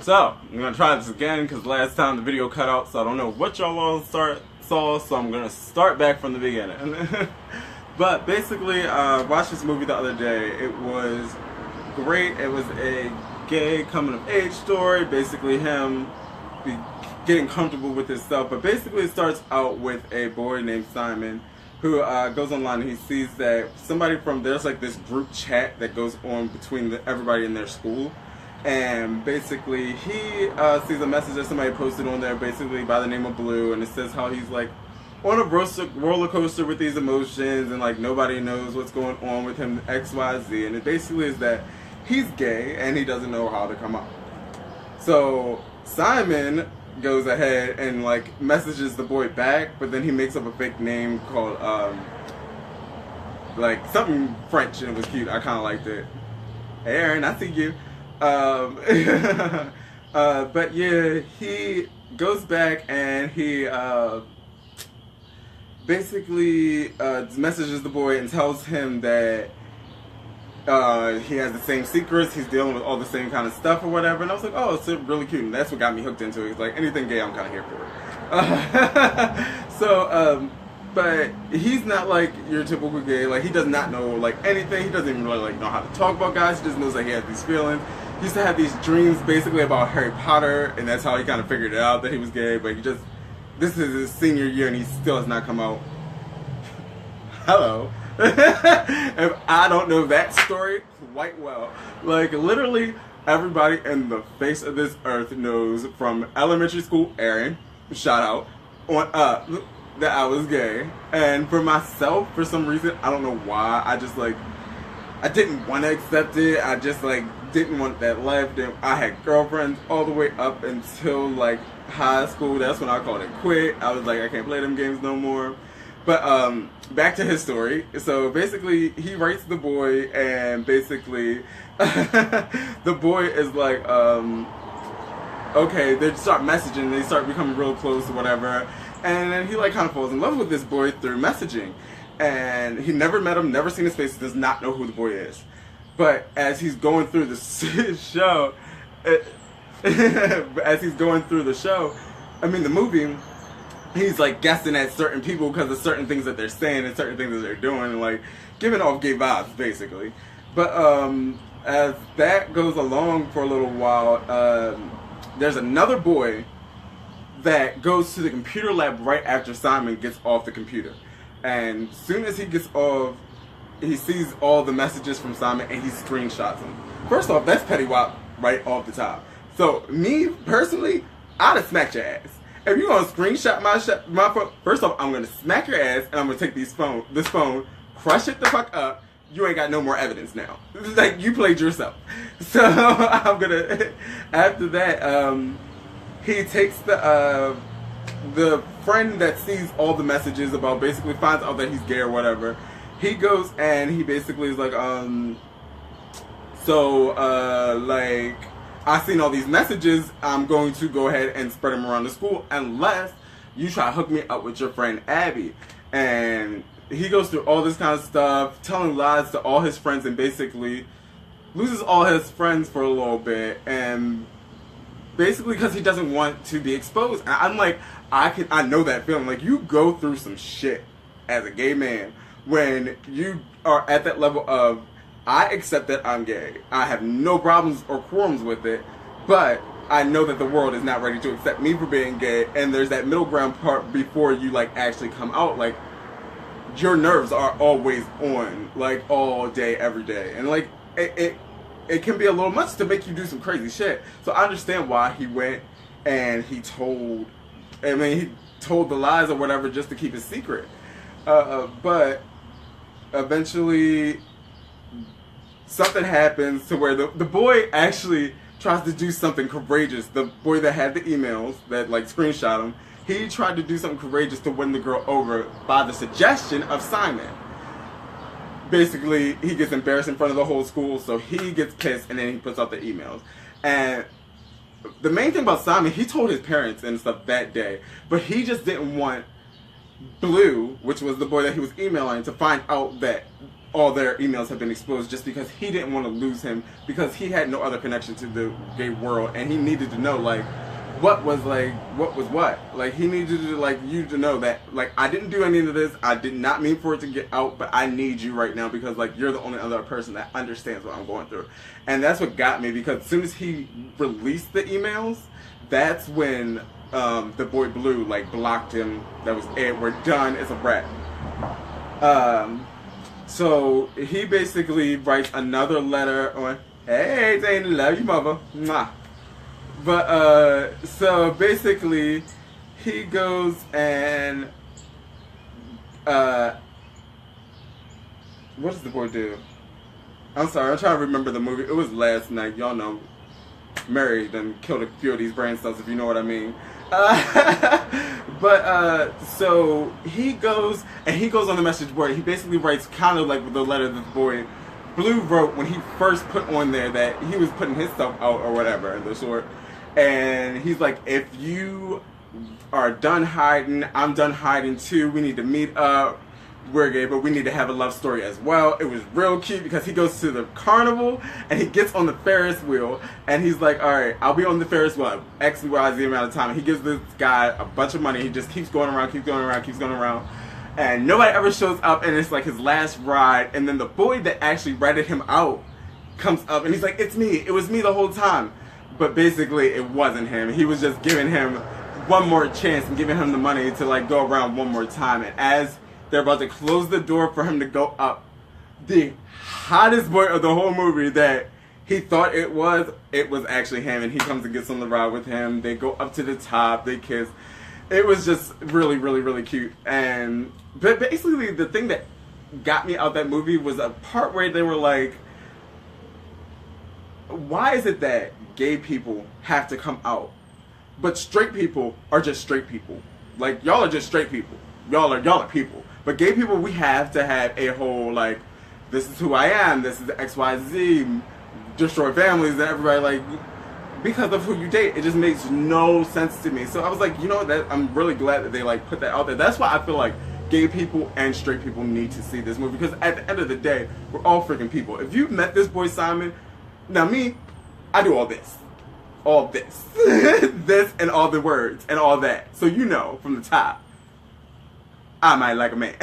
So, I'm going to try this again because last time the video cut out, so I don't know what y'all all saw, so I'm going to start back from the beginning. But basically, I watched this movie the other day. It was great. It was a gay coming of age story, basically him getting comfortable with himself. But basically it starts out with a boy named Simon who goes online and he sees that somebody from, there's like this group chat that goes on between everybody in their school. And basically he sees a message that somebody posted on there basically by the name of Blue, and it says how he's like on a roller coaster with these emotions and like nobody knows what's going on with him, XYZ, and it basically is that he's gay and he doesn't know how to come out. So Simon goes ahead and like messages the boy back, but then he makes up a fake name called like something French, and it was cute. I kind of liked it. Hey Aaron, I see you. But yeah, he goes back and he basically messages the boy and tells him that he has the same secrets, he's dealing with all the same kind of stuff or whatever. And I was like, oh, it's really cute. And that's what got me hooked into it. It's like, anything gay, I'm kind of here for. But he's not like your typical gay. Like, he does not know like anything. He doesn't even really like know how to talk about guys. He just knows that he has these feelings. He used to have these dreams basically about Harry Potter, and that's how he kind of figured it out that he was gay. But this is his senior year and he still has not come out. Hello. If I don't know that story quite well. Like, literally everybody in the face of this earth knows from elementary school, Aaron, shout out, on up, that I was gay. And for myself, for some reason, I don't know why, I just like, I didn't want to accept it. I just like didn't want that life. Then I had girlfriends all the way up until like high school. That's when I called it quit. I was like, I can't play them games no more. But back to his story. So basically, he writes the boy, and basically, the boy is like, okay, they start messaging, they start becoming real close or whatever, and then he like kind of falls in love with this boy through messaging, and he never met him, never seen his face, does not know who the boy is. But as he's going through the show, the movie, he's like guessing at certain people because of certain things that they're saying and certain things that they're doing, and like giving off gay vibes basically. But as that goes along for a little while, there's another boy that goes to the computer lab right after Simon gets off the computer, and as soon as he gets off, he sees all the messages from Simon and he screenshots them. First off, that's petty wop right off the top. So me personally, I'd have smacked your ass. If you're gonna screenshot my phone, first off, I'm gonna smack your ass and I'm gonna take this phone, crush it the fuck up. You ain't got no more evidence now. Like, you played yourself. So I'm gonna, after that, he takes the friend that sees all the messages about, basically finds out that he's gay or whatever. He goes and he basically is like, like, I've seen all these messages, I'm going to go ahead and spread them around the school unless you try to hook me up with your friend Abby. And he goes through all this kind of stuff, telling lies to all his friends, and basically loses all his friends for a little bit, and basically because he doesn't want to be exposed. And I'm like, I know that feeling. Like, you go through some shit as a gay man when you are at that level of, I accept that I'm gay. I have no problems or qualms with it, but I know that the world is not ready to accept me for being gay, and there's that middle ground part before you like actually come out. Like, your nerves are always on, like, all day, every day, and like it can be a little much to make you do some crazy shit. So I understand why he went and he told the lies or whatever just to keep it secret. But eventually something happens to where the boy actually tries to do something courageous. The boy that had the emails that like screenshot him, he tried to do something courageous to win the girl over by the suggestion of Simon. Basically, he gets embarrassed in front of the whole school, so he gets pissed and then he puts out the emails. And the main thing about Simon, he told his parents and stuff that day, but he just didn't want Blue, which was the boy that he was emailing, to find out that all their emails have been exposed just because he didn't want to lose him, because he had no other connection to the gay world, and he needed to know like what was what. Like he needed to like you to know that like I didn't do any of this. I did not mean for it to get out, but I need you right now because like you're the only other person that understands what I'm going through. And that's what got me, because as soon as he released the emails, that's when the boy Blue like blocked him. That was it. We're done. It's a wrap. So he basically writes another letter on, hey Dana, love you mother. Mwah. But so basically he goes and what does the boy do? I'm sorry, I'm trying to remember the movie. It was last night. Y'all know Mary done killed a few of these brain cells, if you know what I mean. So he goes on the message board. He basically writes kind of like the letter that the boy Blue wrote when he first put on there that he was putting himself out or whatever in the short. And he's like, if you are done hiding, I'm done hiding too. We need to meet up. We're gay, but we need to have a love story as well. It was real cute because he goes to the carnival and he gets on the Ferris wheel and he's like, all right, I'll be on the Ferris wheel X, Y, Z amount of time. And he gives this guy a bunch of money. He just keeps going around, keeps going around, keeps going around. And nobody ever shows up, and it's like his last ride. And then the boy that actually ratted him out comes up and he's like, it's me. It was me the whole time. But basically it wasn't him. He was just giving him one more chance and giving him the money to like go around one more time. And as they're about to close the door for him to go up, the hottest boy of the whole movie that he thought it was actually him, and he comes and gets on the ride with him. They go up to the top, they kiss. It was just really, really, really cute. But basically the thing that got me out that movie was a part where they were like, why is it that gay people have to come out, but straight people are just straight people? Like, y'all are just straight people. Y'all are people. But gay people, we have to have a whole, like, this is who I am, this is XYZ, destroy families, and everybody, like, because of who you date. It just makes no sense to me. So I was like, you know what, I'm really glad that they, like, put that out there. That's why I feel like gay people and straight people need to see this movie, because at the end of the day, we're all freaking people. If you've met this boy Simon, now me, I do all this. All this. This and all the words and all that. So you know from the top, I might like a man.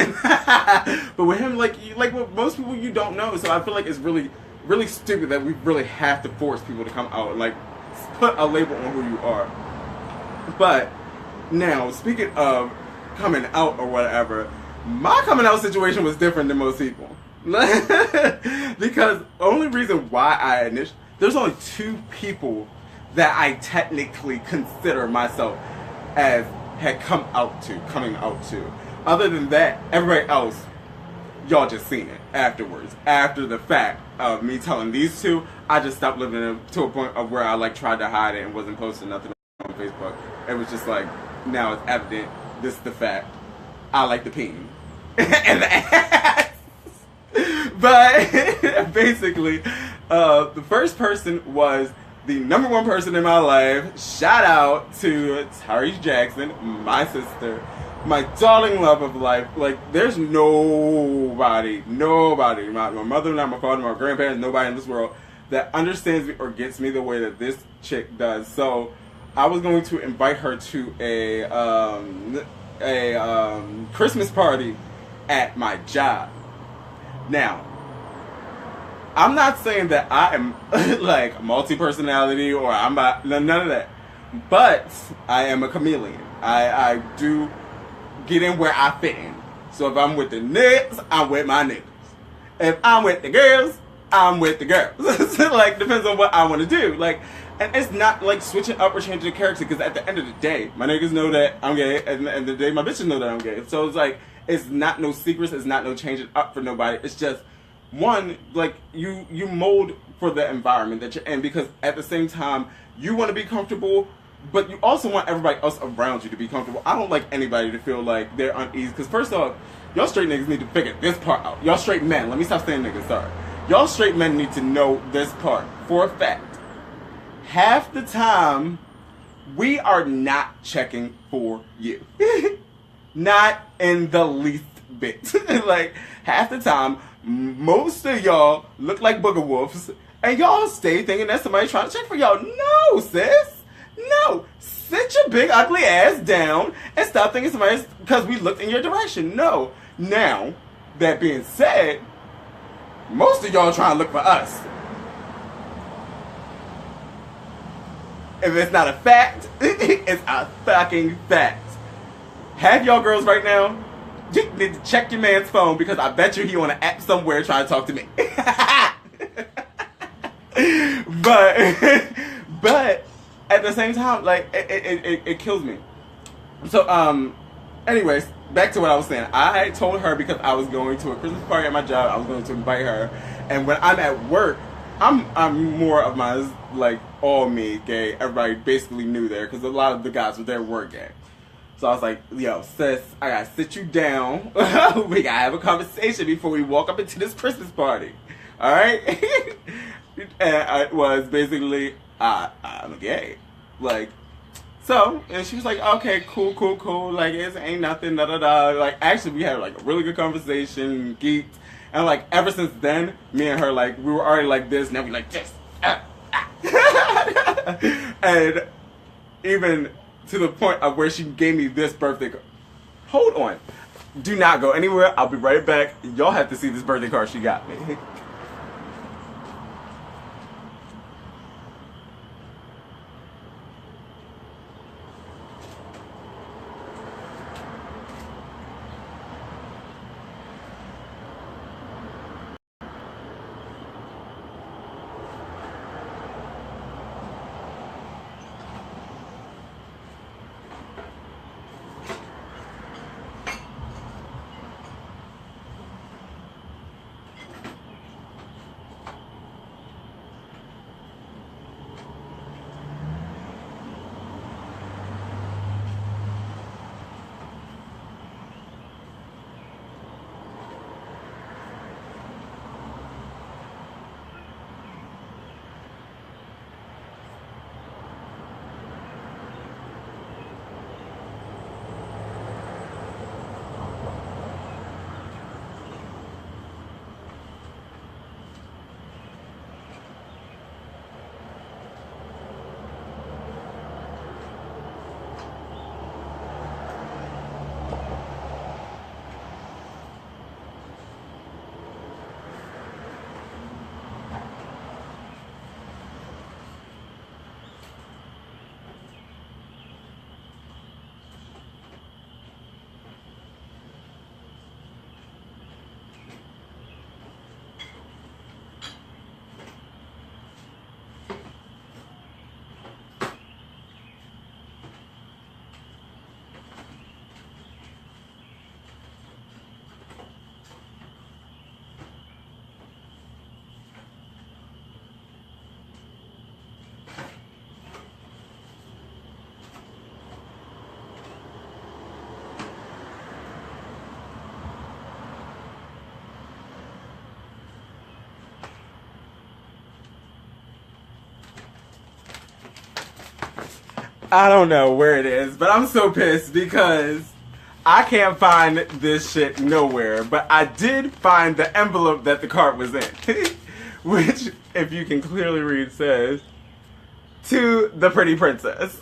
But with him, like with most people, you don't know. So I feel like it's really, really stupid that we really have to force people to come out and like put a label on who you are. But now, speaking of coming out or whatever, my coming out situation was different than most people. Because the only reason why there's only 2 people that I technically consider myself as coming out to. Other than that, everybody else, y'all just seen it afterwards. After the fact of me telling these 2, I just stopped living to a point of where I like tried to hide it and wasn't posting nothing on Facebook. It was just like, now it's evident, this is the fact. I like the peen. And the ass. But basically, the first person was the number 1 person in my life. Shout out to Tyrese Jackson, my sister, my darling love of life. Like, there's nobody, my mother, not my father, my grandparents, nobody in this world that understands me or gets me the way that this chick does. So I was going to invite her to a Christmas party at my job. Now, I'm not saying that I am like multi-personality or I'm not, none of that, but I am a chameleon. I do get in where I fit in. So if I'm with the niggas, I'm with my niggas. If I'm with the girls, I'm with the girls. So, like, depends on what I want to do. Like, and it's not like switching up or changing the character, because at the end of the day, my niggas know that I'm gay, and at the end of the day, my bitches know that I'm gay. So it's like, it's not no secrets, it's not no changing up for nobody. It's just, one, like, you mold for the environment that you're in, because at the same time, you want to be comfortable, but you also want everybody else around you to be comfortable. I don't like anybody to feel like they're uneasy, because first off, y'all straight niggas need to figure this part out. Y'all straight men, let me stop saying niggas, sorry. Y'all straight men need to know this part for a fact. Half the time, we are not checking for you. Not in the least bit. Like, half the time, Most of y'all look like booger wolves, and y'all stay thinking that somebody's trying to check for y'all. No, sis. No. Sit your big ugly ass down and stop thinking somebody's because we looked in your direction. No. Now, that being said, most of y'all trying to look for us. If it's not a fact, it's a fucking fact. Have y'all girls right now? You need to check your man's phone because I bet you he on an app somewhere trying to talk to me. but at the same time, like it kills me. So anyways, back to what I was saying. I told her because I was going to a Christmas party at my job. I was going to invite her, and when I'm at work, I'm more of my like all me gay. Everybody basically knew there because a lot of the guys were there were gay. So I was like, yo, sis, I gotta sit you down. We gotta have a conversation before we walk up into this Christmas party. Alright? And it was basically, I'm gay. Like, so, and she was like, okay, cool. Like, it ain't nothing, da. Like, actually, we had like a really good conversation, geeked. And like, ever since then, me and her, like, we were already like this, now we like this. And even to the point of where she gave me this birthday card. Hold on. Do not go anywhere. I'll be right back. Y'all have to see this birthday card she got me. I don't know where it is, but I'm so pissed because I can't find this shit nowhere. But I did find the envelope that the card was in, which, if you can clearly read, says, "To the pretty princess."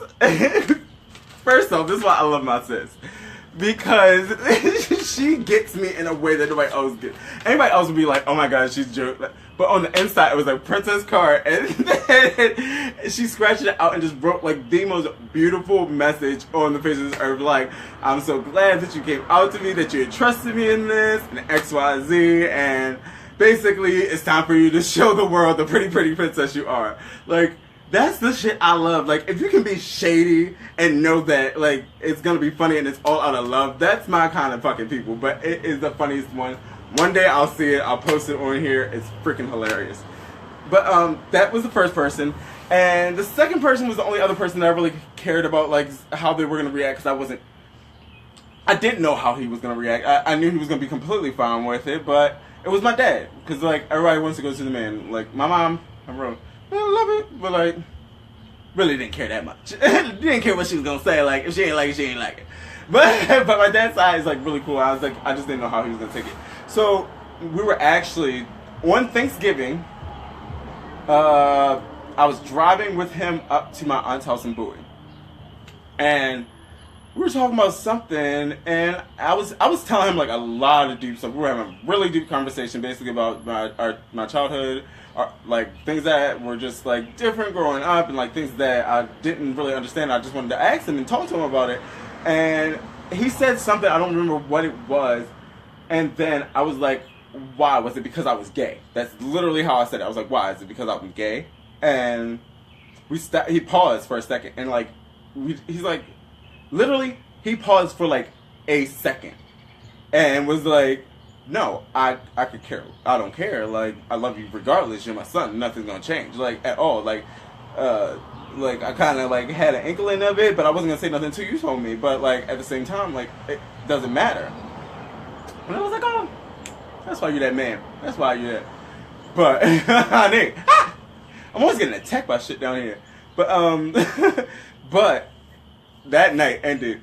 First off, this is why I love my sis. Because she gets me in a way that nobody else gets. Anybody else would be like, oh my god, she's joking. But on the inside, it was a princess card. And then she scratched it out and just wrote like the most beautiful message on the face of this earth. Like, I'm so glad that you came out to me, that you trusted me in this, and XYZ. And basically, it's time for you to show the world the pretty, pretty princess you are. Like, that's the shit I love. Like, if you can be shady and know that, like, it's gonna be funny and it's all out of love, that's my kind of fucking people. But it is the funniest one. One day I'll see it, I'll post it on here. It's freaking hilarious. But, that was the first person. And the second person was the only other person that I really cared about, like, how they were gonna react, because I didn't know how he was gonna react. I knew he was gonna be completely fine with it, but it was my dad. Because, like, everybody wants to go to the man. Like, my mom, I wrote, I love it, but like, really didn't care that much. Didn't care what she was gonna say. Like, if she ain't like it, she ain't like it. But my dad's side is like really cool. I was like, I just didn't know how he was gonna take it. So we were actually on Thanksgiving. I was driving with him up to my aunt's house in Bowie, and we were talking about something, and I was telling him like a lot of deep stuff. We were having a really deep conversation, basically about my childhood, like things that were just like different growing up, and like things that I didn't really understand. I just wanted to ask him and talk to him about it, and he said something, I don't remember what it was, and then I was like, why? Was it because I was gay? That's literally how I said it. I was like, why? Is it because I'm gay? And he paused for a second, and like, he's like, literally, he paused for like a second, and was like, no, I could care. I don't care. Like, I love you regardless. You're my son. Nothing's gonna change. Like, at all. Like I kind of like had an inkling of it, but I wasn't gonna say nothing until you told me. But like at the same time, like it doesn't matter. And I was like, oh, that's why you're that man. That's why you're that. But honey, I'm always getting attacked by shit down here. But but that night ended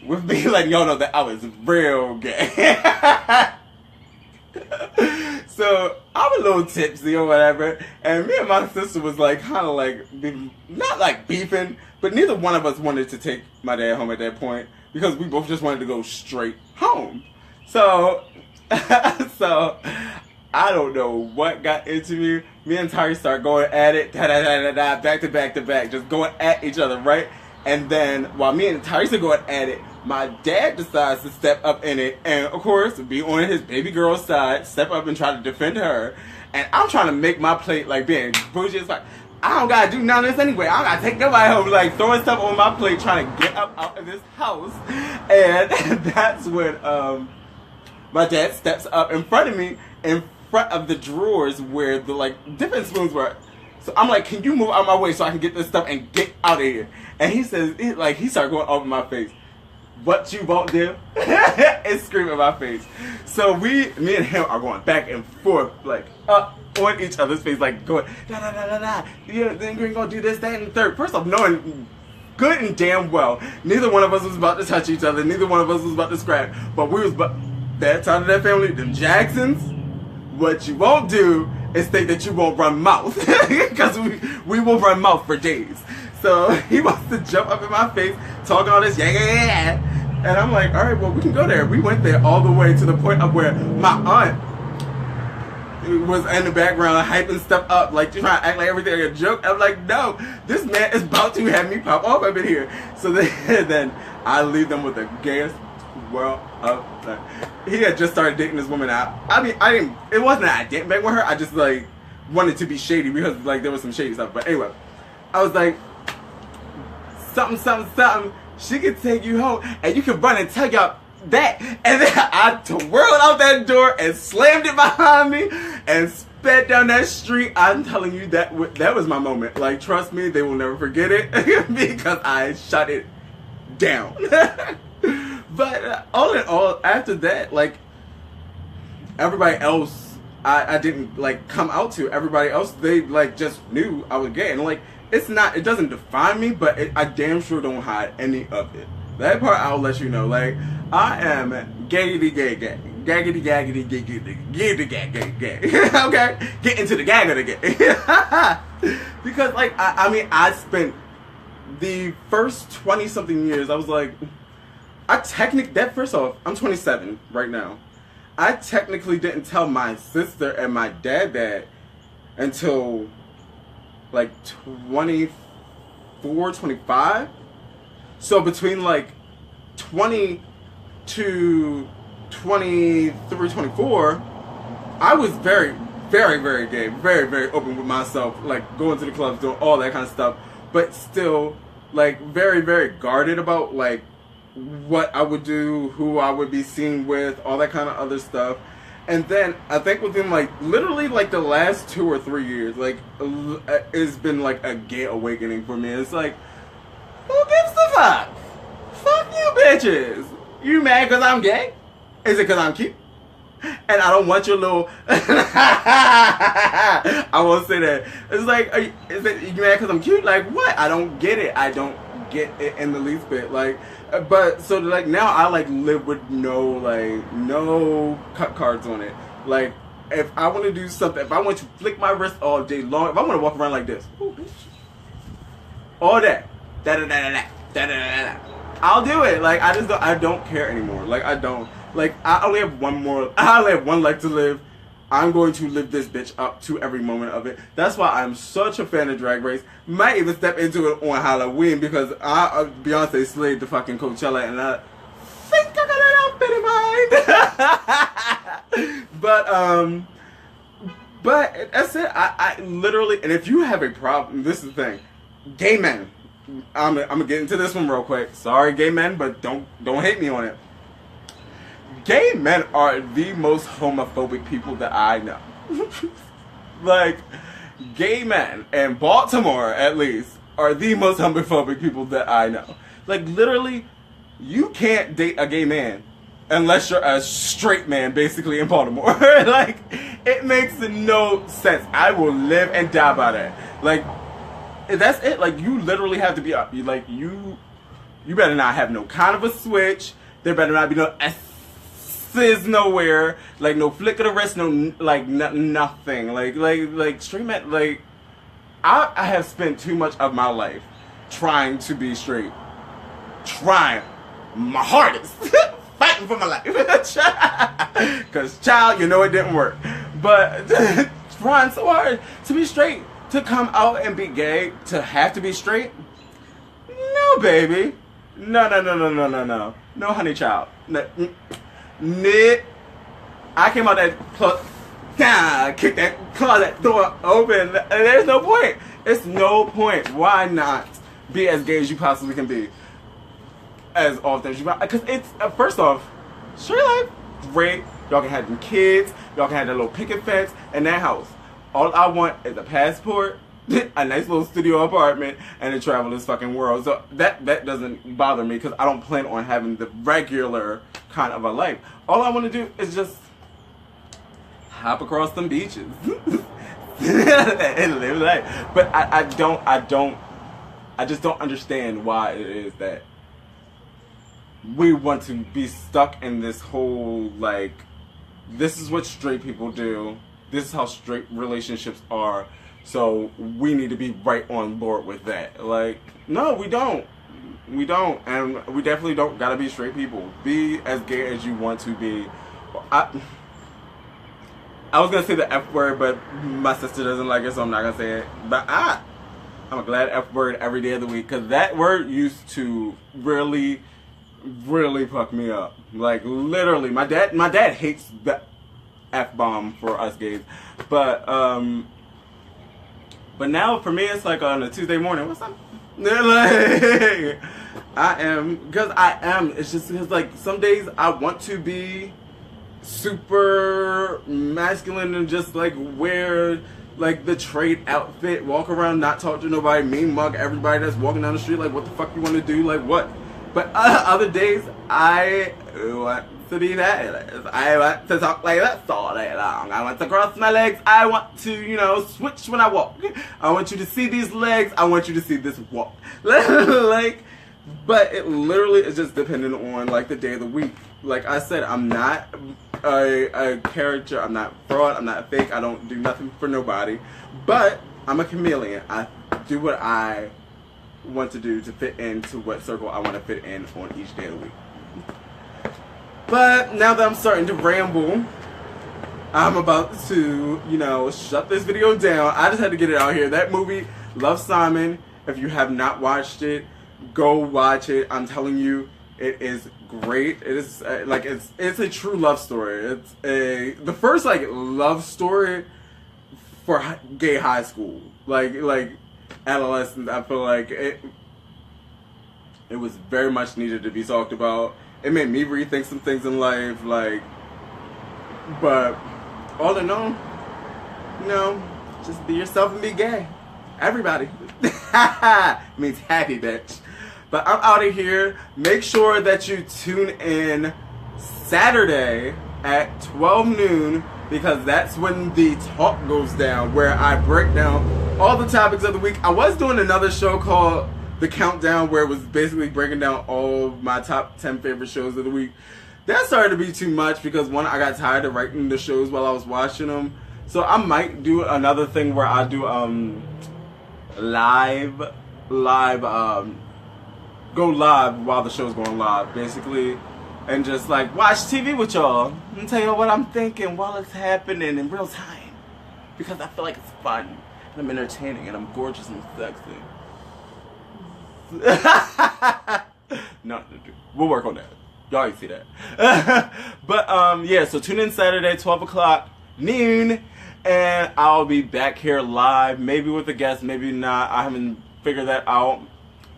with me letting y'all know that I was real gay. So I was a little tipsy or whatever, and me and my sister was like kind of like not like beefing, but neither one of us wanted to take my dad home at that point because we both just wanted to go straight home. So so I don't know what got into me. Me and Tari start going at it, back to back to back, just going at each other, right? And then while me and Tyrese are going at it, my dad decides to step up in it and, of course, be on his baby girl's side, step up and try to defend her. And I'm trying to make my plate like being bougie. It's like, I don't gotta do none of this anyway. I don't gotta take nobody home. Like throwing stuff on my plate, trying to get up out of this house. And that's when my dad steps up in front of me, in front of the drawers where the like dipping spoons were. So I'm like, can you move out of my way so I can get this stuff and get out of here? And he says, he started going over my face. What you won't do? And screaming in my face. So me and him are going back and forth, like up on each other's face, like going da da da da da. Yeah, then we're gonna do this, that, and the third. First off, knowing good and damn well, neither one of us was about to touch each other. Neither one of us was about to scrap. But we was that side of that family, them Jacksons. What you won't do is think that you won't run mouth, because we will run mouth for days. So he wants to jump up in my face, talking all this yeah. And I'm like, all right, well, we can go there. We went there all the way to the point of where my aunt was in the background hyping stuff up, like trying to act like everything a joke. I'm like, no, this man is about to have me pop off up in here. So then I leave them with the gayest world of life. He had just started dating this woman out. I mean, it wasn't that I didn't bang with her. I just like wanted to be shady because like there was some shady stuff. But anyway, I was like, something. She could take you home, and you can run and tell y'all that. And then I twirled out that door and slammed it behind me and sped down that street. I'm telling you that was my moment. Like, trust me, they will never forget it because I shut it down. But all in all, after that, like everybody else, I didn't like come out to. Everybody else, they like just knew I was gay, and like. It doesn't define me, but I damn sure don't hide any of it. That part I'll let you know. Like, I am gaggity gay. Gaggity gaggity gay. Okay? Get into the gaggity gay. Because, like, I spent the first 20-something years, I was like, first off, I'm 27 right now. I technically didn't tell my sister and my dad until like 24, 25. So between like 20 to 23, 24, I was very, very, very gay, very, very open with myself, like going to the clubs, doing all that kind of stuff, but still like very, very guarded about like what I would do, who I would be seen with, all that kind of other stuff. And then I think within like literally like the last 2 or 3 years, like it's been like a gay awakening for me. It's like, who gives a fuck? Fuck you bitches. You mad because I'm gay? Is it because I'm cute? And I don't want your little I won't say that. It's like, is it you mad because I'm cute? Like what? I don't get it. I don't get it in the least bit. Like, but so like now I like live with no cut cards on it. Like, if I want to do something, if I want to flick my wrist all day long, if I want to walk around like this, ooh, bitch, all that, I'll do it. Like, I don't care anymore. Like, I don't. Like, I only have one life to live. I'm going to live this bitch up to every moment of it. That's why I'm such a fan of Drag Race. Might even step into it on Halloween because Beyonce slayed the fucking Coachella and I think I got an outfit in mind. But that's it. I literally, and if you have a problem, this is the thing. Gay men. I'm gonna get into this one real quick. Sorry, gay men, but don't hate me on it. Gay men are the most homophobic people that I know. Like, gay men in Baltimore, at least, are the most homophobic people that I know. Like, literally, you can't date a gay man unless you're a straight man, basically, in Baltimore. Like, it makes no sense. I will live and die by that. Like, that's it. Like, you literally have to be up. Like, you better not have no kind of a switch. There better not be no S's nowhere, like no flick of the wrist, no like nothing, like straight man. Like I have spent too much of my life trying to be straight, trying my hardest, fighting for my life, cause child, you know it didn't work, but trying so hard to be straight, to come out and be gay, to have to be straight. No, baby, no, honey child. No. I came out that kicked that closet door open, and there's no point. It's no point. Why not be as gay as you possibly can be, as often as you want? Because it's first off, straight life, great. Y'all can have them kids. Y'all can have that little picket fence and that house. All I want is a passport, a nice little studio apartment, and to travel this fucking world. So that doesn't bother me because I don't plan on having the regular kind of a life. All I want to do is just hop across some beaches and live life. But I just don't understand why it is that we want to be stuck in this whole, like, this is what straight people do. This is how straight relationships are. So we need to be right on board with that. Like, no, we don't. We don't. And we definitely don't gotta be straight people. Be as gay as you want to be. I was gonna say the F word, but my sister doesn't like it, so I'm not gonna say it. But I'm a glad F word every day of the week, because that word used to really fuck me up. Like, literally, my dad hates the F-bomb for us gays. But now for me, it's like on a Tuesday morning, what's up? Like, it's just because, like, some days I want to be super masculine and just, like, wear, like, the trade outfit, walk around, not talk to nobody, mean mug everybody that's walking down the street, like, what the fuck you want to do, like, what? But other days, I want to be fabulous. I want to talk like that all day long. I want to cross my legs. I want to, you know, switch when I walk. I want you to see these legs. I want you to see this walk. Like, but it literally is just dependent on, like, the day of the week. Like I said, I'm not a character. I'm not fraud. I'm not fake. I don't do nothing for nobody. But I'm a chameleon. I do what I want to do to fit into what circle I want to fit in on each day of the week. But now that I'm starting to ramble, I'm about to, you know, shut this video down. I just had to get it out here. That movie, Love, Simon, if you have not watched it, go watch it. I'm telling you, it is great. It is like it's a true love story. It's the first, like, love story for gay high school. Like adolescent. I feel like it was very much needed to be talked about. It made me rethink some things in life, like, but all in all, you know, just be yourself and be gay. Everybody. Means happy, bitch. But I'm out of here. Make sure that you tune in Saturday at 12 noon, because that's when the talk goes down, where I break down all the topics of the week. I was doing another show called The Countdown, where it was basically breaking down all of my top 10 favorite shows of the week. that started to be too much because one, I got tired of writing the shows while I was watching them. So I might do another thing where I do live go live while the show's going live, basically, and just like watch TV with y'all and tell y'all what I'm thinking while it's happening in real time, because I feel like it's fun and I'm entertaining and I'm gorgeous and sexy. No, we'll work on that. Y'all already see that. But yeah, so tune in Saturday, 12 o'clock, noon, and I'll be back here live, maybe with a guest, maybe not. I haven't figured that out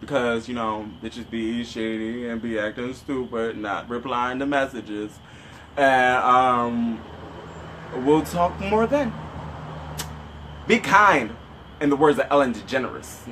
because, you know, bitches be shady and be acting stupid, not replying to messages. And we'll talk more then. Be kind, in the words of Ellen DeGeneres.